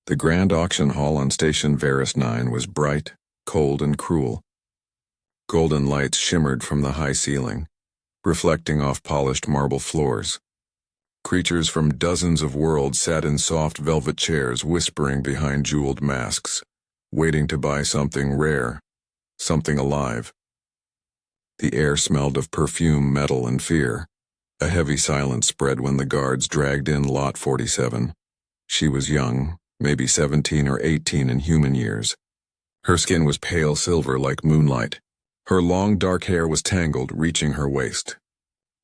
The grand auction hall on Station Varus 9 was bright, cold, and cruel. Golden lights shimmered from the high ceiling, reflecting off polished marble floors. Creatures from dozens of worlds sat in soft velvet chairs, whispering behind jeweled masks, waiting to buy something rare, something alive. The air smelled of perfume, metal, and fear. A heavy silence spread when the guards dragged in Lot 47. She was young, maybe 17 or 18 in human years. Her skin was pale silver like moonlight. Her long dark hair was tangled, reaching her waist.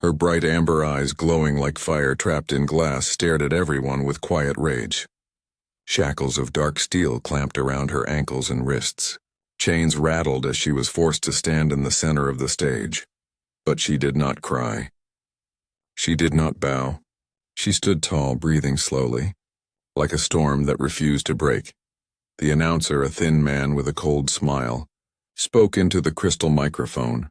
Her bright amber eyes, glowing like fire trapped in glass, stared at everyone with quiet rage. Shackles of dark steel clamped around her ankles and wrists. Chains rattled as she was forced to stand in the center of the stage. But she did not cry. She did not bow. She stood tall, breathing slowly, like a storm that refused to break. The announcer, a thin man with a cold smile, spoke into the crystal microphone.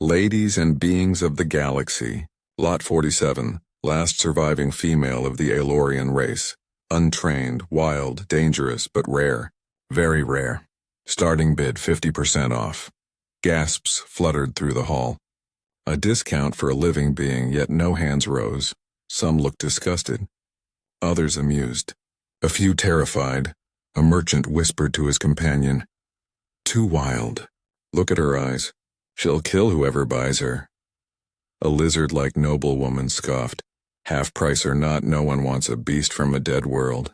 Ladies and beings of the galaxy, Lot 47, last surviving female of the Aelorian race, untrained, wild, dangerous, but rare, very rare. Starting bid 50% off. Gasps fluttered through the hall. A discount for a living being, yet no hands rose. Some looked disgusted, others amused. A few terrified. A merchant whispered to his companion, "Too wild. Look at her eyes. She'll kill whoever buys her." A lizard-like noblewoman scoffed, "Half price or not, no one wants a beast from a dead world."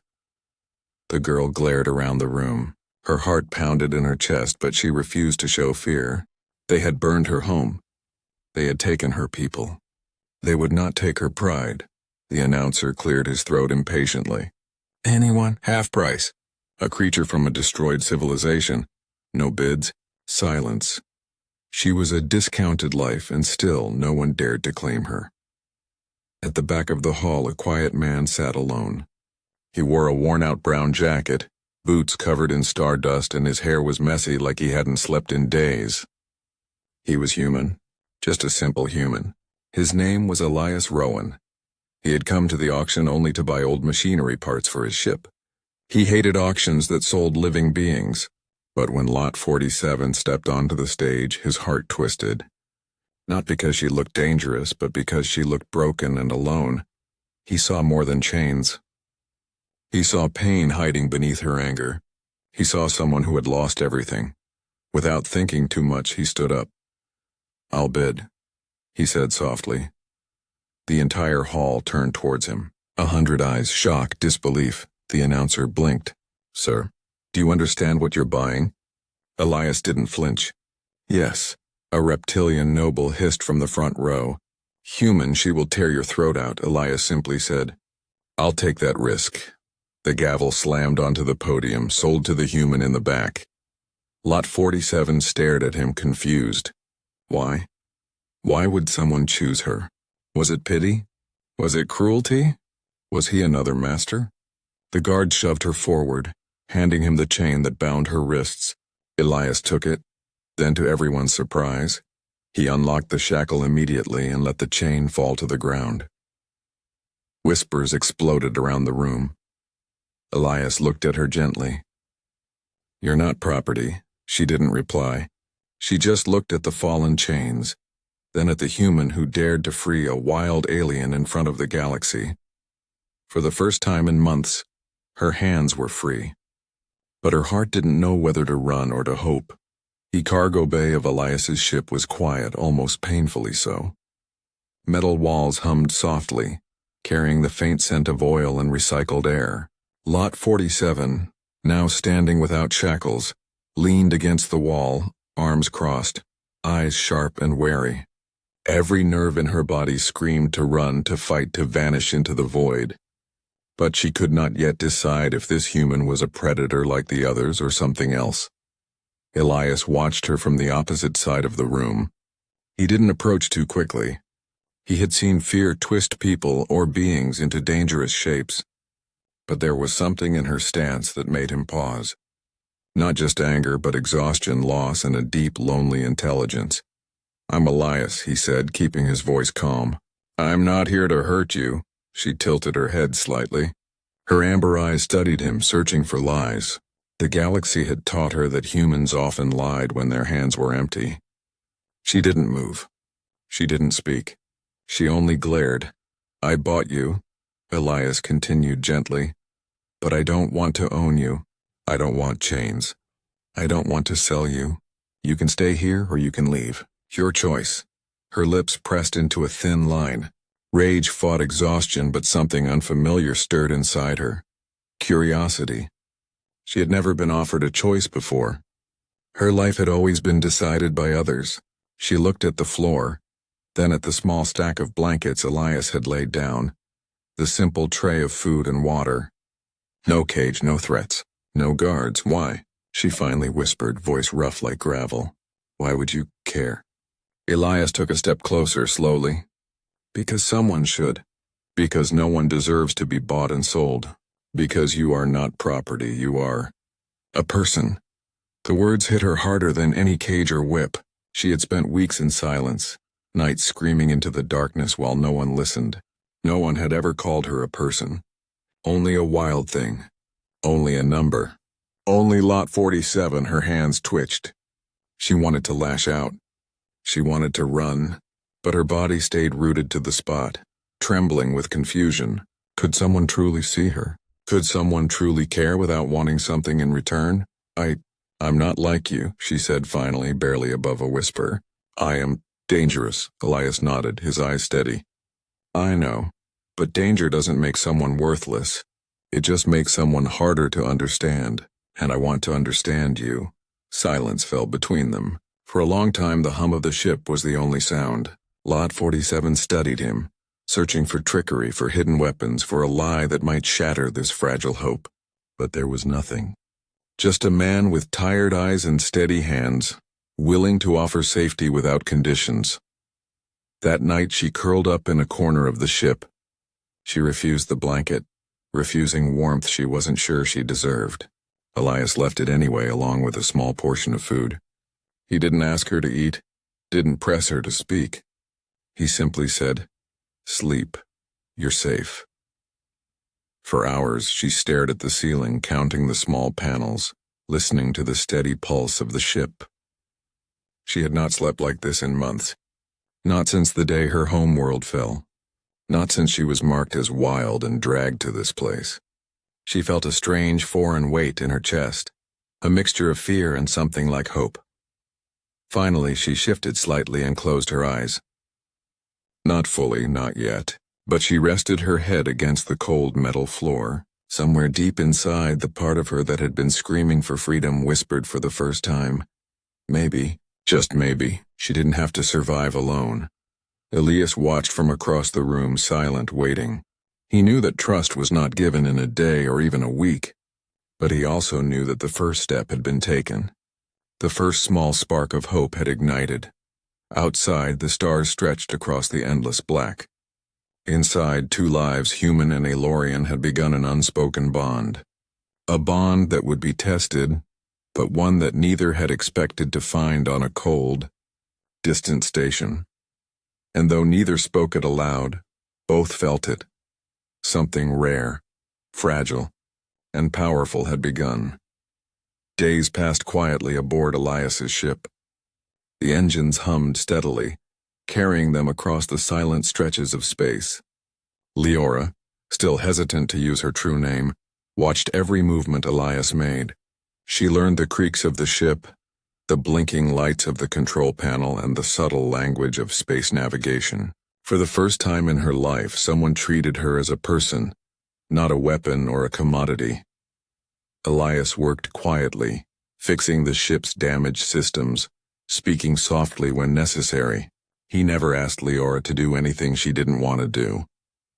The girl glared around the room. Her heart pounded in her chest, but she refused to show fear. They had burned her home. They had taken her people. They would not take her pride. The announcer cleared his throat impatiently. "Anyone? Half price." A creature from a destroyed civilization. No bids. Silence. She was a discounted life, and still no one dared to claim her. At the back of the hall, a quiet man sat alone. He wore a worn-out brown jacket, boots covered in stardust, and his hair was messy like he hadn't slept in days. He was human, just a simple human. His name was Elias Rowan. He had come to the auction only to buy old machinery parts for his ship. He hated auctions that sold living beings, but when Lot 47 stepped onto the stage, his heart twisted. Not because she looked dangerous, but because she looked broken and alone. He saw more than chains. He saw pain hiding beneath her anger. He saw someone who had lost everything. Without thinking too much, he stood up. "I'll bid," he said softly. The entire hall turned towards him. 100 eyes, shock, disbelief. The announcer blinked. "Sir, do you understand what you're buying?" Elias didn't flinch. "Yes," a reptilian noble hissed from the front row. "Human, she will tear your throat out," Elias simply said. "I'll take that risk." The gavel slammed onto the podium, sold to the human in the back. Lot 47 stared at him, confused. Why? Why would someone choose her? Was it pity? Was it cruelty? Was he another master? The guard shoved her forward, handing him the chain that bound her wrists. Elias took it. Then, to everyone's surprise, he unlocked the shackle immediately and let the chain fall to the ground. Whispers exploded around the room. Elias looked at her gently. "You're not property." She didn't reply. She just looked at the fallen chains, then at the human who dared to free a wild alien in front of the galaxy. For the first time in months, her hands were free. But her heart didn't know whether to run or to hope. The cargo bay of Elias's ship was quiet, almost painfully so. Metal walls hummed softly, carrying the faint scent of oil and recycled air. Lot 47, now standing without shackles, leaned against the wall, arms crossed, eyes sharp and wary. Every nerve in her body screamed to run, to fight, to vanish into the void. But she could not yet decide if this human was a predator like the others or something else. Elias watched her from the opposite side of the room. He didn't approach too quickly. He had seen fear twist people or beings into dangerous shapes. But there was something in her stance that made him pause. Not just anger, but exhaustion, loss, and a deep, lonely intelligence. "I'm Elias," he said, keeping his voice calm. "I'm not here to hurt you." She tilted her head slightly. Her amber eyes studied him, searching for lies. The galaxy had taught her that humans often lied when their hands were empty. She didn't move. She didn't speak. She only glared. "I bought you," Elias continued gently, "but I don't want to own you. I don't want chains. I don't want to sell you. You can stay here or you can leave. Your choice." Her lips pressed into a thin line. Rage fought exhaustion, but something unfamiliar stirred inside her. Curiosity. She had never been offered a choice before. Her life had always been decided by others. She looked at the floor, then at the small stack of blankets Elias had laid down, the simple tray of food and water. No cage, no threats, no guards. Why? She finally whispered, voice rough like gravel. "Why would you care?" Elias took a step closer, slowly. "Because someone should. Because no one deserves to be bought and sold. Because you are not property, you are a person." The words hit her harder than any cage or whip. She had spent weeks in silence, nights screaming into the darkness while no one listened. No one had ever called her a person. Only a wild thing. Only a number. Only Lot 47. Her hands twitched. She wanted to lash out. She wanted to run, but her body stayed rooted to the spot, trembling with confusion. Could someone truly see her? Could someone truly care without wanting something in return? I'm not like you," she said finally, barely above a whisper. "I am dangerous." Elias nodded, his eyes steady. "I know, but danger doesn't make someone worthless. It just makes someone harder to understand, and I want to understand you." Silence fell between them. For a long time the hum of the ship was the only sound. Lot 47 studied him, searching for trickery, for hidden weapons, for a lie that might shatter this fragile hope. But there was nothing. Just a man with tired eyes and steady hands, willing to offer safety without conditions. That night she curled up in a corner of the ship. She refused the blanket, refusing warmth she wasn't sure she deserved. Elias left it anyway, along with a small portion of food. He didn't ask her to eat, didn't press her to speak. He simply said, "Sleep. You're safe." For hours she stared at the ceiling, counting the small panels, listening to the steady pulse of the ship. She had not slept like this in months. Not since the day her homeworld fell. Not since she was marked as wild and dragged to this place. She felt a strange foreign weight in her chest, a mixture of fear and something like hope. Finally she shifted slightly and closed her eyes. Not fully, not yet. But she rested her head against the cold metal floor. Somewhere deep inside, the part of her that had been screaming for freedom whispered for the first time. Maybe, just maybe, she didn't have to survive alone. Elias watched from across the room, silent, waiting. He knew that trust was not given in a day or even a week. But he also knew that the first step had been taken. The first small spark of hope had ignited. Outside, the stars stretched across the endless black. Inside, two lives, human and Alorian, had begun an unspoken bond. A bond that would be tested, but one that neither had expected to find on a cold, distant station. And though neither spoke it aloud, both felt it. Something rare, fragile, and powerful had begun. Days passed quietly aboard Elias's ship. The engines hummed steadily, carrying them across the silent stretches of space. Leora, still hesitant to use her true name, watched every movement Elias made. She learned the creaks of the ship, the blinking lights of the control panel, and the subtle language of space navigation. For the first time in her life, someone treated her as a person, not a weapon or a commodity. Elias worked quietly, fixing the ship's damaged systems, speaking softly when necessary. He never asked Leora to do anything she didn't want to do.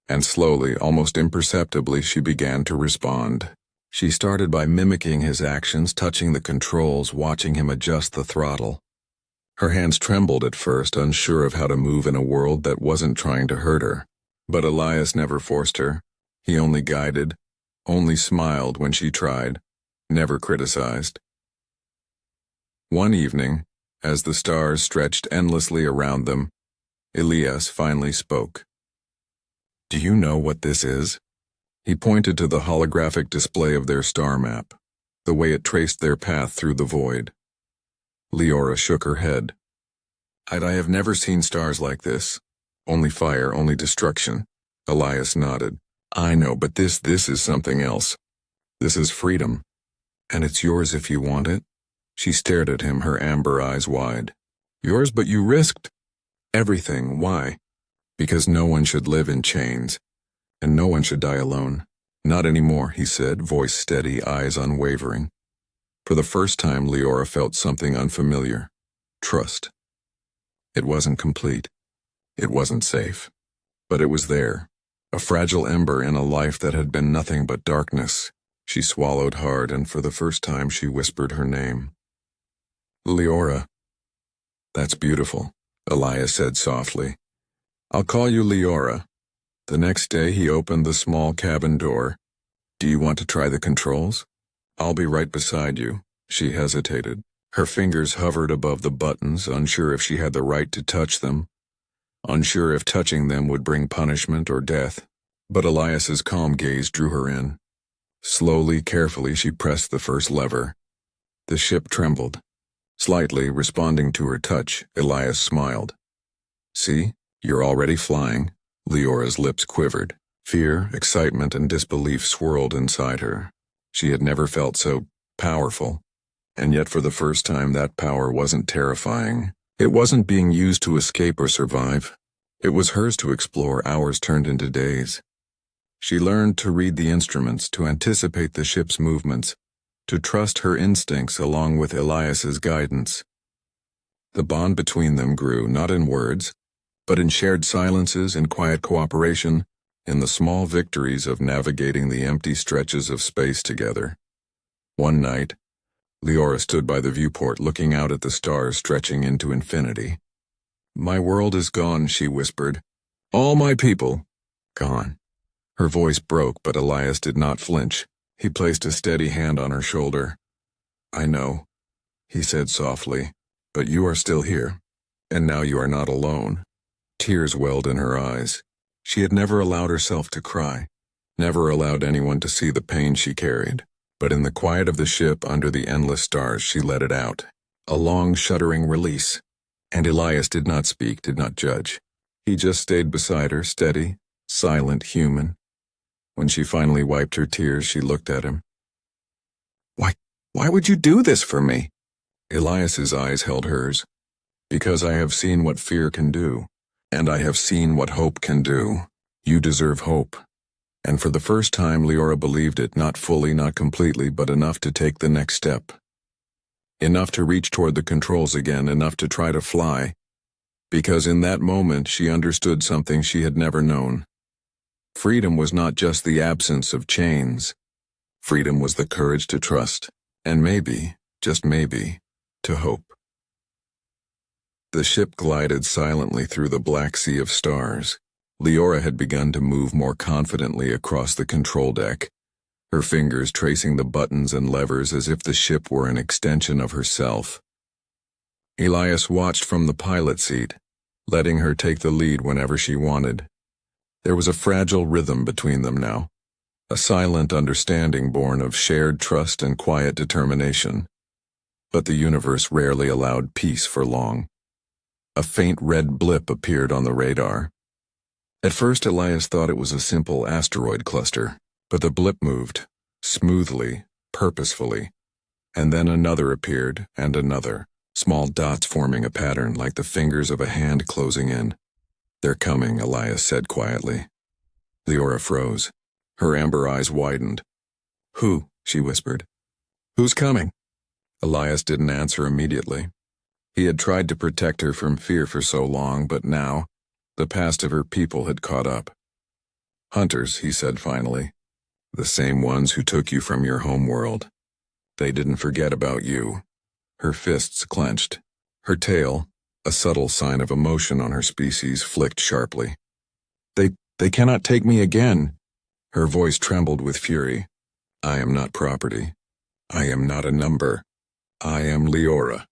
And slowly, almost imperceptibly, she began to respond. She started by mimicking his actions, touching the controls, watching him adjust the throttle. Her hands trembled at first, unsure of how to move in a world that wasn't trying to hurt her. But Elias never forced her. He only guided, only smiled when she tried, never criticized. One evening, as the stars stretched endlessly around them, Elias finally spoke. "Do you know what this is?" He pointed to the holographic display of their star map, the way it traced their path through the void. Leora shook her head. I have never seen stars like this. Only fire, only destruction. Elias nodded. I know, but this is something else. This is freedom. And it's yours if you want it. She stared at him, her amber eyes wide. Yours, but you risked everything. Why? Because no one should live in chains, and no one should die alone. Not anymore, he said, voice steady, eyes unwavering. For the first time, Leora felt something unfamiliar. Trust. It wasn't complete. It wasn't safe. But it was there, a fragile ember in a life that had been nothing but darkness. She swallowed hard, and for the first time she whispered her name. Leora. That's beautiful, Elias said softly. I'll call you Leora. The next day he opened the small cabin door. Do you want to try the controls? I'll be right beside you. She hesitated. Her fingers hovered above the buttons, unsure if she had the right to touch them, unsure if touching them would bring punishment or death. But Elias's calm gaze drew her in. Slowly, carefully, she pressed the first lever. The ship trembled. Slightly, responding to her touch, Elias smiled. See, you're already flying. Leora's lips quivered. Fear, excitement, and disbelief swirled inside her. She had never felt so powerful. And yet for the first time that power wasn't terrifying. It wasn't being used to escape or survive. It was hers to explore. Hours turned into days. She learned to read the instruments, to anticipate the ship's movements, to trust her instincts along with Elias's guidance. The bond between them grew, not in words, but in shared silences, in quiet cooperation, in the small victories of navigating the empty stretches of space together. One night, Leora stood by the viewport looking out at the stars stretching into infinity. My world is gone, she whispered. All my people, gone. Her voice broke, but Elias did not flinch. He placed a steady hand on her shoulder. I know, he said softly, but you are still here, and now you are not alone. Tears welled in her eyes. She had never allowed herself to cry, never allowed anyone to see the pain she carried. But in the quiet of the ship under the endless stars she let it out, a long shuddering release. And Elias did not speak, did not judge. He just stayed beside her, steady, silent, human. When she finally wiped her tears, she looked at him. Why would you do this for me? Elias's eyes held hers. Because I have seen what fear can do, and I have seen what hope can do. You deserve hope. And for the first time, Leora believed it, not fully, not completely, but enough to take the next step. Enough to reach toward the controls again, enough to try to fly. Because in that moment, she understood something she had never known. Freedom was not just the absence of chains. Freedom was the courage to trust, and maybe, just maybe, to hope. The ship glided silently through the black sea of stars. Leora had begun to move more confidently across the control deck, her fingers tracing the buttons and levers as if the ship were an extension of herself. Elias watched from the pilot seat, letting her take the lead whenever she wanted. There was a fragile rhythm between them now, a silent understanding born of shared trust and quiet determination. But the universe rarely allowed peace for long. A faint red blip appeared on the radar. At first, Elias thought it was a simple asteroid cluster, but the blip moved, smoothly, purposefully, and then another appeared, and another, small dots forming a pattern like the fingers of a hand closing in. They're coming, Elias said quietly. Leora froze. Her amber eyes widened. Who? She whispered. Who's coming? Elias didn't answer immediately. He had tried to protect her from fear for so long, but now, the past of her people had caught up. Hunters, he said finally. The same ones who took you from your home world. They didn't forget about you. Her fists clenched. Her tail, a subtle sign of emotion on her species, flicked sharply. They cannot take me again. Her voice trembled with fury. I am not property. I am not a number. I am Leora.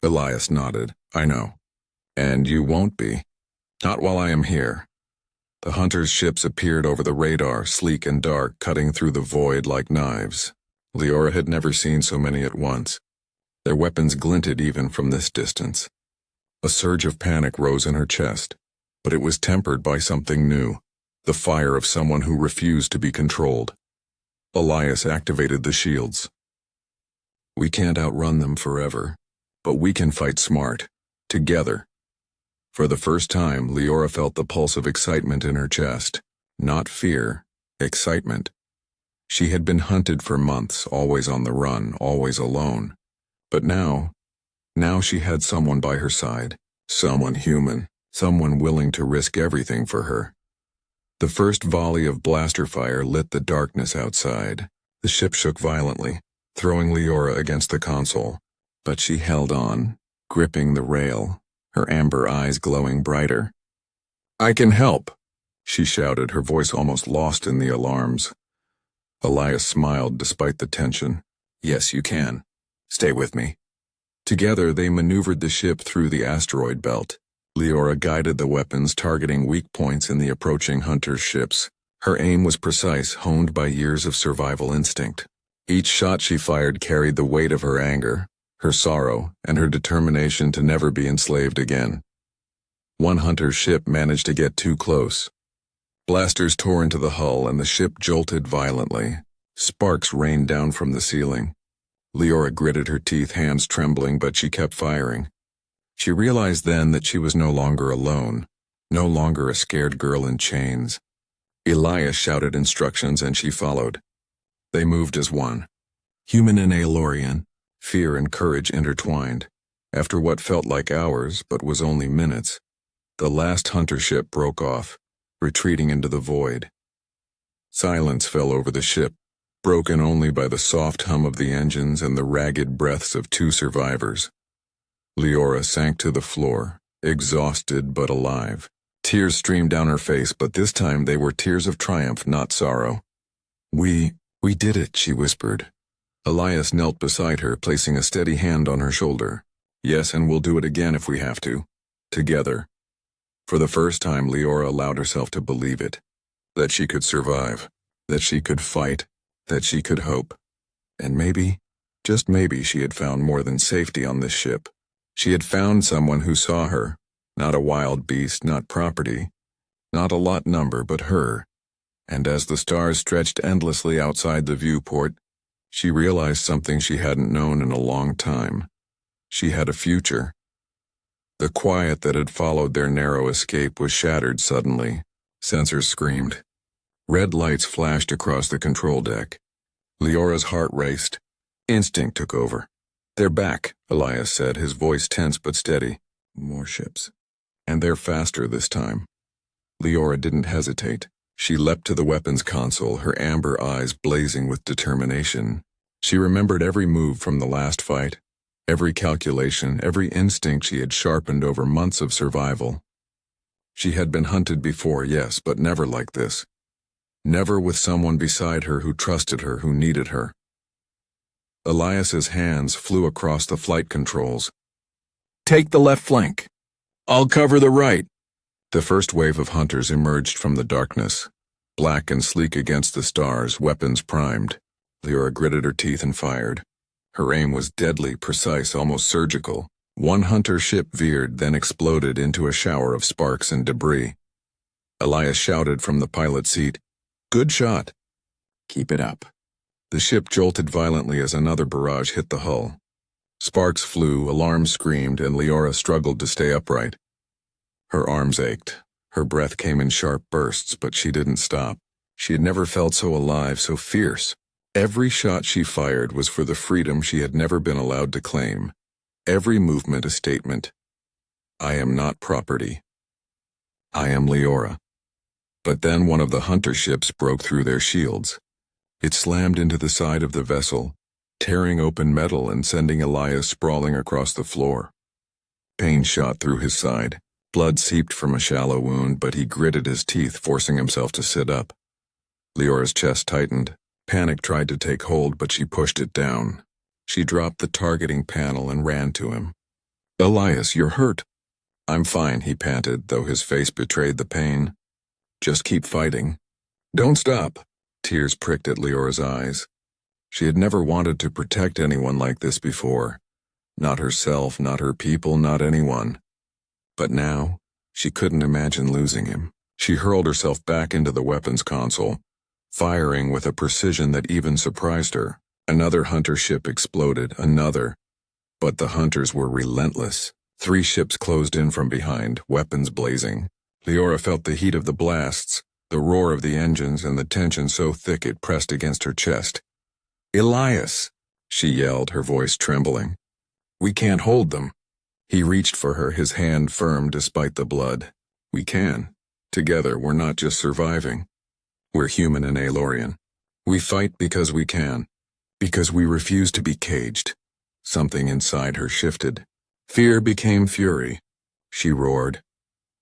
Elias nodded. I know. And you won't be. Not while I am here. The hunters' ships appeared over the radar, sleek and dark, cutting through the void like knives. Leora had never seen so many at once. Their weapons glinted even from this distance. A surge of panic rose in her chest, but it was tempered by something new, the fire of someone who refused to be controlled. Elias activated the shields. We can't outrun them forever, but we can fight smart, together. For the first time, Leora felt the pulse of excitement in her chest. Not fear, excitement. She had been hunted for months, always on the run, always alone. But now she had someone by her side, someone human, someone willing to risk everything for her. The first volley of blaster fire lit the darkness outside. The ship shook violently, throwing Leora against the console. But she held on, gripping the rail, her amber eyes glowing brighter. "I can help," she shouted, her voice almost lost in the alarms. Elias smiled despite the tension. "Yes, you can. Stay with me." Together they maneuvered the ship through the asteroid belt. Leora guided the weapons, targeting weak points in the approaching hunters' ships. Her aim was precise, honed by years of survival instinct. Each shot she fired carried the weight of her anger, her sorrow, and her determination to never be enslaved again. One hunter's ship managed to get too close. Blasters tore into the hull and the ship jolted violently. Sparks rained down from the ceiling. Leora gritted her teeth, hands trembling, but she kept firing. She realized then that she was no longer alone, no longer a scared girl in chains. Elias shouted instructions and she followed. They moved as one. Human and Aelorian, fear and courage intertwined. After what felt like hours, but was only minutes, the last hunter ship broke off, retreating into the void. Silence fell over the ship, broken only by the soft hum of the engines and the ragged breaths of two survivors. Leora sank to the floor, exhausted but alive. Tears streamed down her face, but this time they were tears of triumph, not sorrow. We did it," she whispered. Elias knelt beside her, placing a steady hand on her shoulder. "Yes, and we'll do it again if we have to. Together." For the first time, Leora allowed herself to believe it. That she could survive. That she could fight. That she could hope. And maybe, just maybe, she had found more than safety on this ship. She had found someone who saw her. Not a wild beast, not property. Not a lot number, but her. And as the stars stretched endlessly outside the viewport, she realized something she hadn't known in a long time. She had a future. The quiet that had followed their narrow escape was shattered suddenly. Sensors screamed. Red lights flashed across the control deck. Leora's heart raced. Instinct took over. "They're back," Elias said, his voice tense but steady. "More ships. And they're faster this time." Leora didn't hesitate. She leapt to the weapons console, her amber eyes blazing with determination. She remembered every move from the last fight, every calculation, every instinct she had sharpened over months of survival. She had been hunted before, yes, but never like this. Never with someone beside her who trusted her, who needed her. Elias's hands flew across the flight controls. "Take the left flank. I'll cover the right." The first wave of hunters emerged from the darkness, black and sleek against the stars, weapons primed. Leora gritted her teeth and fired. Her aim was deadly, precise, almost surgical. One hunter ship veered, then exploded into a shower of sparks and debris. Elias shouted from the pilot's seat, "Good shot." "Keep it up." The ship jolted violently as another barrage hit the hull. Sparks flew, alarms screamed, and Leora struggled to stay upright. Her arms ached. Her breath came in sharp bursts, but she didn't stop. She had never felt so alive, so fierce. Every shot she fired was for the freedom she had never been allowed to claim. Every movement a statement. I am not property. I am Leora. But then one of the hunter ships broke through their shields. It slammed into the side of the vessel, tearing open metal and sending Elias sprawling across the floor. Pain shot through his side. Blood seeped from a shallow wound, but he gritted his teeth, forcing himself to sit up. Leora's chest tightened. Panic tried to take hold, but she pushed it down. She dropped the targeting panel and ran to him. "Elias, you're hurt." "I'm fine," he panted, though his face betrayed the pain. Just keep fighting. Don't stop. Tears pricked at Leora's eyes. She had never wanted to protect anyone like this before. Not herself, not her people, not anyone. But now, she couldn't imagine losing him. She hurled herself back into the weapons console, firing with a precision that even surprised her. Another hunter ship exploded, another. But the hunters were relentless. 3 ships closed in from behind, weapons blazing. Leora felt the heat of the blasts, the roar of the engines, and the tension so thick it pressed against her chest. "Elias!" she yelled, her voice trembling. "We can't hold them." He reached for her, his hand firm despite the blood. "We can. Together, we're not just surviving. We're human and Aelorian. We fight because we can. Because we refuse to be caged." Something inside her shifted. Fear became fury. She roared.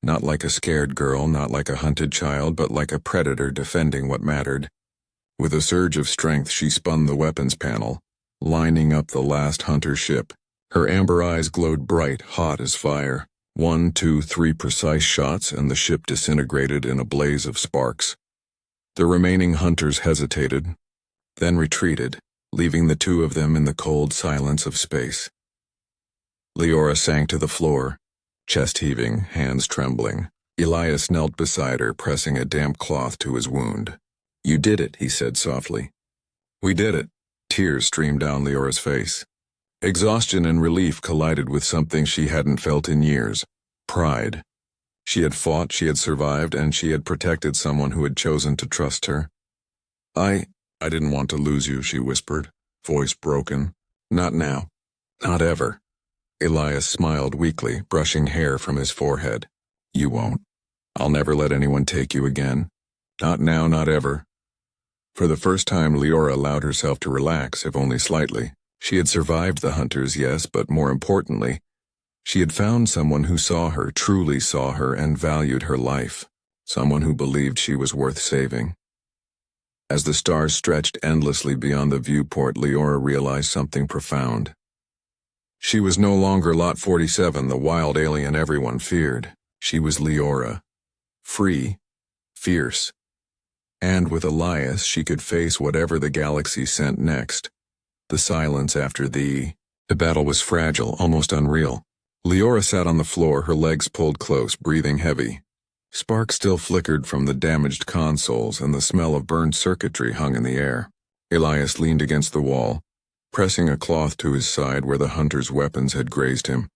Not like a scared girl, not like a hunted child, but like a predator defending what mattered. With a surge of strength, she spun the weapons panel, lining up the last hunter ship. Her amber eyes glowed bright, hot as fire. 1, 2, 3 precise shots, and the ship disintegrated in a blaze of sparks. The remaining hunters hesitated, then retreated, leaving the 2 of them in the cold silence of space. Leora sank to the floor, chest heaving, hands trembling. Elias knelt beside her, pressing a damp cloth to his wound. "You did it," he said softly. "We did it." Tears streamed down Leora's face. Exhaustion and relief collided with something she hadn't felt in years: pride. She had fought, she had survived, and she had protected someone who had chosen to trust her. I didn't want to lose you," she whispered, voice broken. "Not now. Not ever." Elias smiled weakly, brushing hair from his forehead. "You won't. I'll never let anyone take you again. Not now, not ever." For the first time, Leora allowed herself to relax, if only slightly. She had survived the hunters, yes, but more importantly, she had found someone who saw her, truly saw her, and valued her life. Someone who believed she was worth saving. As the stars stretched endlessly beyond the viewport, Leora realized something profound. She was no longer Lot 47, the wild alien everyone feared. She was Leora. Free. Fierce. And with Elias, she could face whatever the galaxy sent next. The silence after the battle was fragile, almost unreal. Leora sat on the floor, her legs pulled close, breathing heavy. Sparks still flickered from the damaged consoles, and the smell of burned circuitry hung in the air. Elias leaned against the wall, pressing a cloth to his side where the hunter's weapons had grazed him.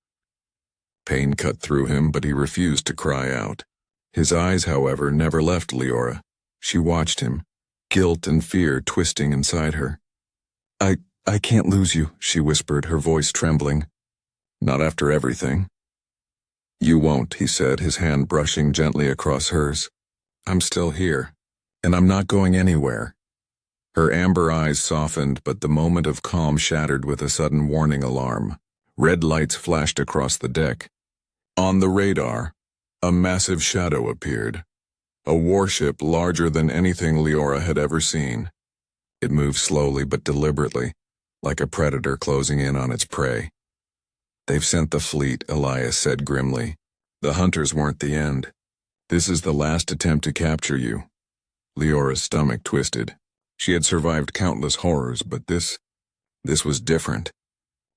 Pain cut through him, but he refused to cry out. His eyes, however, never left Leora. She watched him, guilt and fear twisting inside her. I can't lose you," she whispered, her voice trembling. "Not after everything." "You won't," he said, his hand brushing gently across hers. "I'm still here, and I'm not going anywhere." Her amber eyes softened, but the moment of calm shattered with a sudden warning alarm. Red lights flashed across the deck. On the radar, a massive shadow appeared. A warship larger than anything Leora had ever seen. It moved slowly but deliberately, like a predator closing in on its prey. "They've sent the fleet," Elias said grimly. "The hunters weren't the end. This is the last attempt to capture you." Leora's stomach twisted. She had survived countless horrors, but this was different.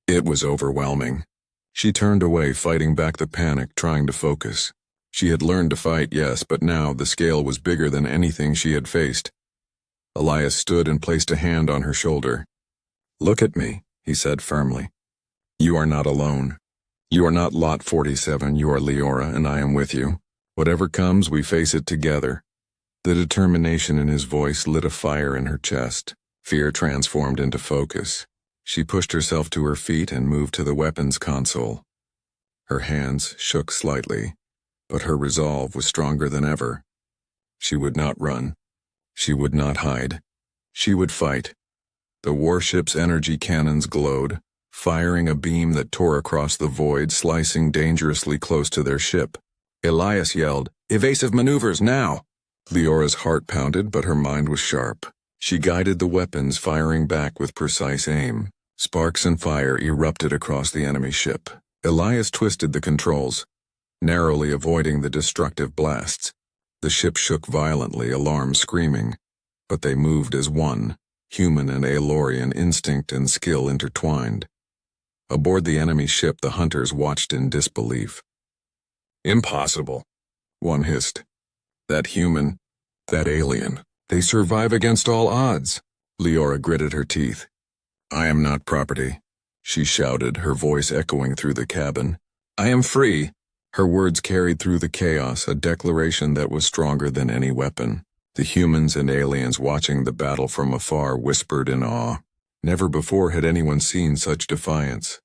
It was overwhelming. She turned away, fighting back the panic, trying to focus. She had learned to fight, yes, but now the scale was bigger than anything she had faced. Elias stood and placed a hand on her shoulder. "Look at me," he said firmly. "You are not alone. You are not Lot 47, you are Leora, and I am with you. Whatever comes, we face it together." The determination in his voice lit a fire in her chest. Fear transformed into focus. She pushed herself to her feet and moved to the weapons console. Her hands shook slightly, but her resolve was stronger than ever. She would not run. She would not hide. She would fight. The warship's energy cannons glowed, firing a beam that tore across the void, slicing dangerously close to their ship. Elias yelled, "Evasive maneuvers, now!" Leora's heart pounded, but her mind was sharp. She guided the weapons, firing back with precise aim. Sparks and fire erupted across the enemy ship. Elias twisted the controls, narrowly avoiding the destructive blasts. The ship shook violently, alarm screaming, but they moved as one, human and Aelorian instinct and skill intertwined. Aboard the enemy ship, the hunters watched in disbelief. "Impossible," one hissed. "That human, that alien, they survive against all odds." Leora gritted her teeth. "I am not property," she shouted, her voice echoing through the cabin. "I am free." Her words carried through the chaos, a declaration that was stronger than any weapon. The humans and aliens watching the battle from afar whispered in awe. Never before had anyone seen such defiance.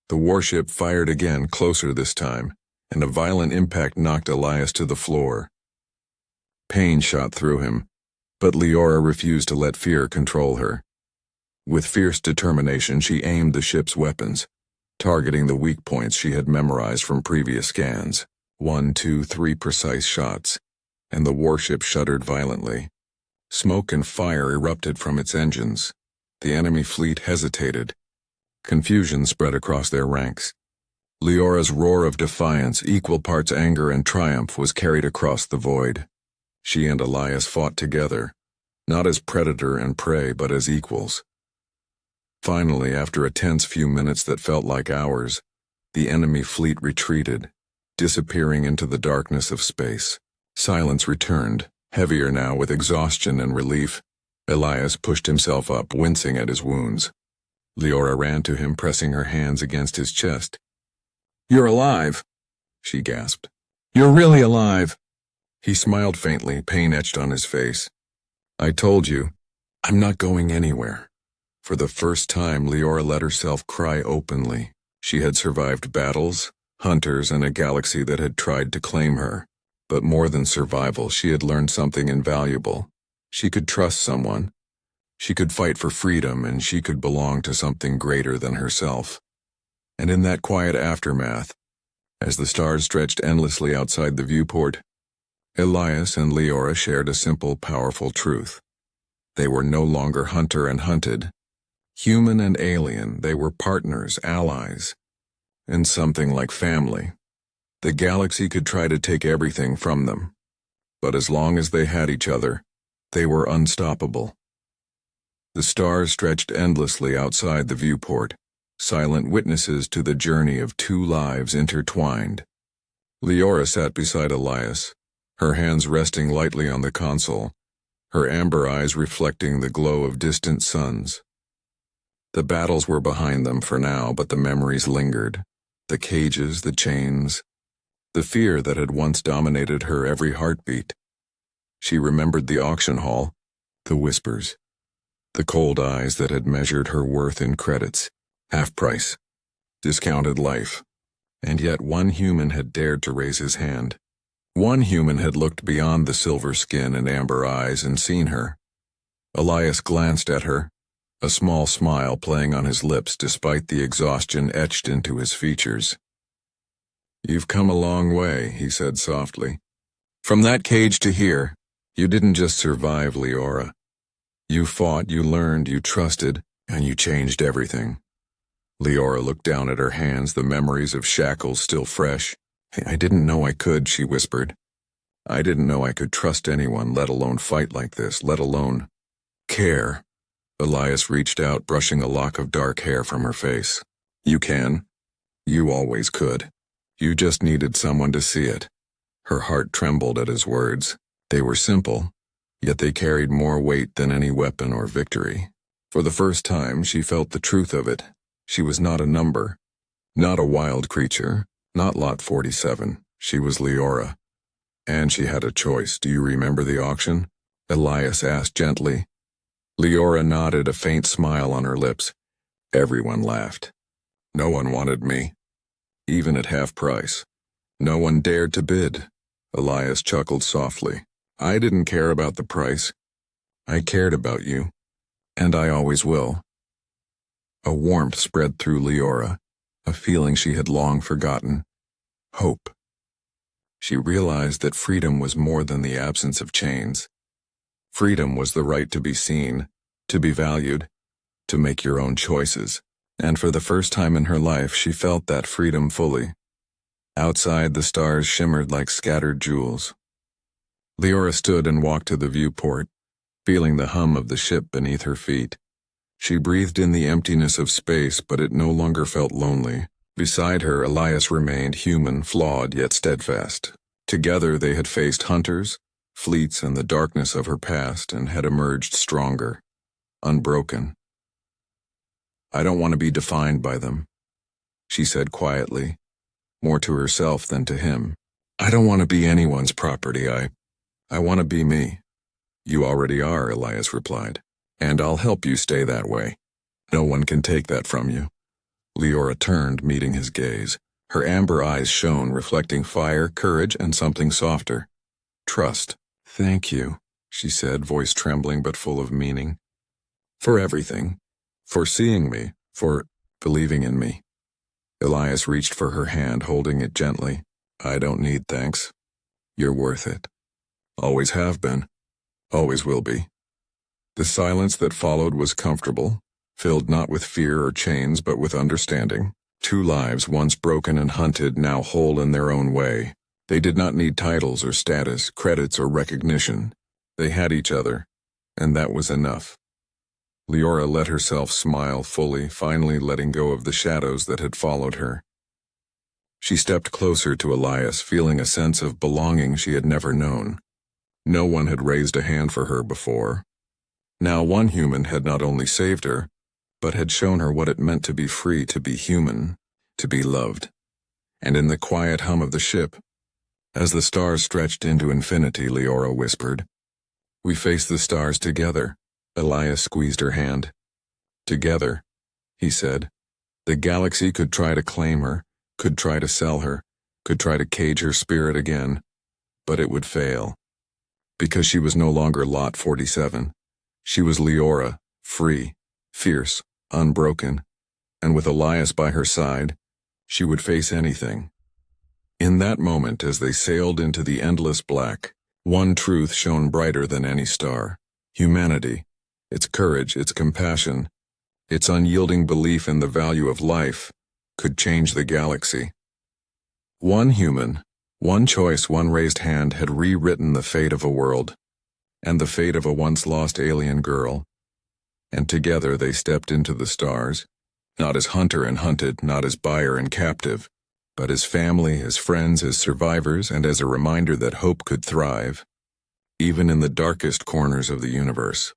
The warship fired again, closer this time, and a violent impact knocked Elias to the floor. Pain shot through him, but Leora refused to let fear control her. With fierce determination, she aimed the ship's weapons, targeting the weak points she had memorized from previous scans. 1, 2, 3 precise shots, and the warship shuddered violently. Smoke and fire erupted from its engines. The enemy fleet hesitated. Confusion spread across their ranks. Leora's roar of defiance, equal parts anger and triumph, was carried across the void. She and Elias fought together, not as predator and prey, but as equals. Finally, after a tense few minutes that felt like hours, the enemy fleet retreated, disappearing into the darkness of space. Silence returned, heavier now with exhaustion and relief. Elias pushed himself up, wincing at his wounds. Leora ran to him, pressing her hands against his chest. "You're alive," she gasped. "You're really alive." He smiled faintly, pain etched on his face. "I told you, I'm not going anywhere." For the first time, Leora let herself cry openly. She had survived battles, hunters, and a galaxy that had tried to claim her. But more than survival, she had learned something invaluable. She could trust someone. She could fight for freedom, and she could belong to something greater than herself. And in that quiet aftermath, as the stars stretched endlessly outside the viewport, Elias and Leora shared a simple, powerful truth. They were no longer hunter and hunted. Human and alien, they were partners, allies, and something like family. The galaxy could try to take everything from them, but as long as they had each other, they were unstoppable. The stars stretched endlessly outside the viewport, silent witnesses to the journey of two lives intertwined. Leora sat beside Elias, her hands resting lightly on the console, her amber eyes reflecting the glow of distant suns. The battles were behind them for now, but the memories lingered. The cages, the chains, the fear that had once dominated her every heartbeat. She remembered the auction hall, the whispers, the cold eyes that had measured her worth in credits, half price, discounted life. And yet one human had dared to raise his hand. One human had looked beyond the silver skin and amber eyes and seen her. Elias glanced at her, a small smile playing on his lips despite the exhaustion etched into his features. "You've come a long way," he said softly. "From that cage to here, you didn't just survive, Leora. You fought, you learned, you trusted, and you changed everything." Leora looked down at her hands, the memories of shackles still fresh. "I didn't know I could," she whispered. "I didn't know I could trust anyone, let alone fight like this, let alone care." Elias reached out, brushing a lock of dark hair from her face. "You can. You always could. You just needed someone to see it." Her heart trembled at his words. They were simple, yet they carried more weight than any weapon or victory. For the first time, she felt the truth of it. She was not a number, not a wild creature, not Lot 47. She was Leora. And she had a choice. "Do you remember the auction?" Elias asked gently. Leora nodded, a faint smile on her lips. Everyone laughed. No one wanted me, even at half price. No one dared to bid. Elias chuckled softly. "I didn't care about the price. I cared about you, and I always will." A warmth spread through Leora, a feeling she had long forgotten. Hope. She realized that freedom was more than the absence of chains. Freedom was the right to be seen, to be valued, to make your own choices. And for the first time in her life, she felt that freedom fully. Outside, the stars shimmered like scattered jewels. Leora stood and walked to the viewport, feeling the hum of the ship beneath her feet. She breathed in the emptiness of space, but it no longer felt lonely. Beside her, Elias remained human, flawed yet steadfast. Together they had faced hunters, fleets, and the darkness of her past, and had emerged stronger, unbroken. "I don't want to be defined by them," she said quietly, more to herself than to him. "I don't want to be anyone's property. I want to be me." "You already are," Elias replied, "and I'll help you stay that way. No one can take that from you." Leora turned, meeting his gaze. Her amber eyes shone, reflecting fire, courage, and something softer. "Trust." "Thank you," she said, voice trembling but full of meaning. "For everything. For seeing me. For believing in me." Elias reached for her hand, holding it gently. "I don't need thanks. You're worth it. Always have been. Always will be." The silence that followed was comfortable, filled not with fear or chains but with understanding. Two lives, once broken and hunted, now whole in their own way. They did not need titles or status, credits or recognition. They had each other, and that was enough. Leora let herself smile fully, finally letting go of the shadows that had followed her. She stepped closer to Elias, feeling a sense of belonging she had never known. No one had raised a hand for her before. Now one human had not only saved her, but had shown her what it meant to be free, to be human, to be loved. And in the quiet hum of the ship, as the stars stretched into infinity, Leora whispered, "We face the stars together." Elias squeezed her hand. "Together," he said. The galaxy could try to claim her, could try to sell her, could try to cage her spirit again, but it would fail. Because she was no longer Lot 47. She was Leora, free, fierce, unbroken, and with Elias by her side, she would face anything. In that moment, as they sailed into the endless black, one truth shone brighter than any star. Humanity, its courage, its compassion, its unyielding belief in the value of life, could change the galaxy. One human, one choice, one raised hand had rewritten the fate of a world, and the fate of a once-lost alien girl. And together they stepped into the stars, not as hunter and hunted, not as buyer and captive, but as family, as friends, as survivors, and as a reminder that hope could thrive, even in the darkest corners of the universe.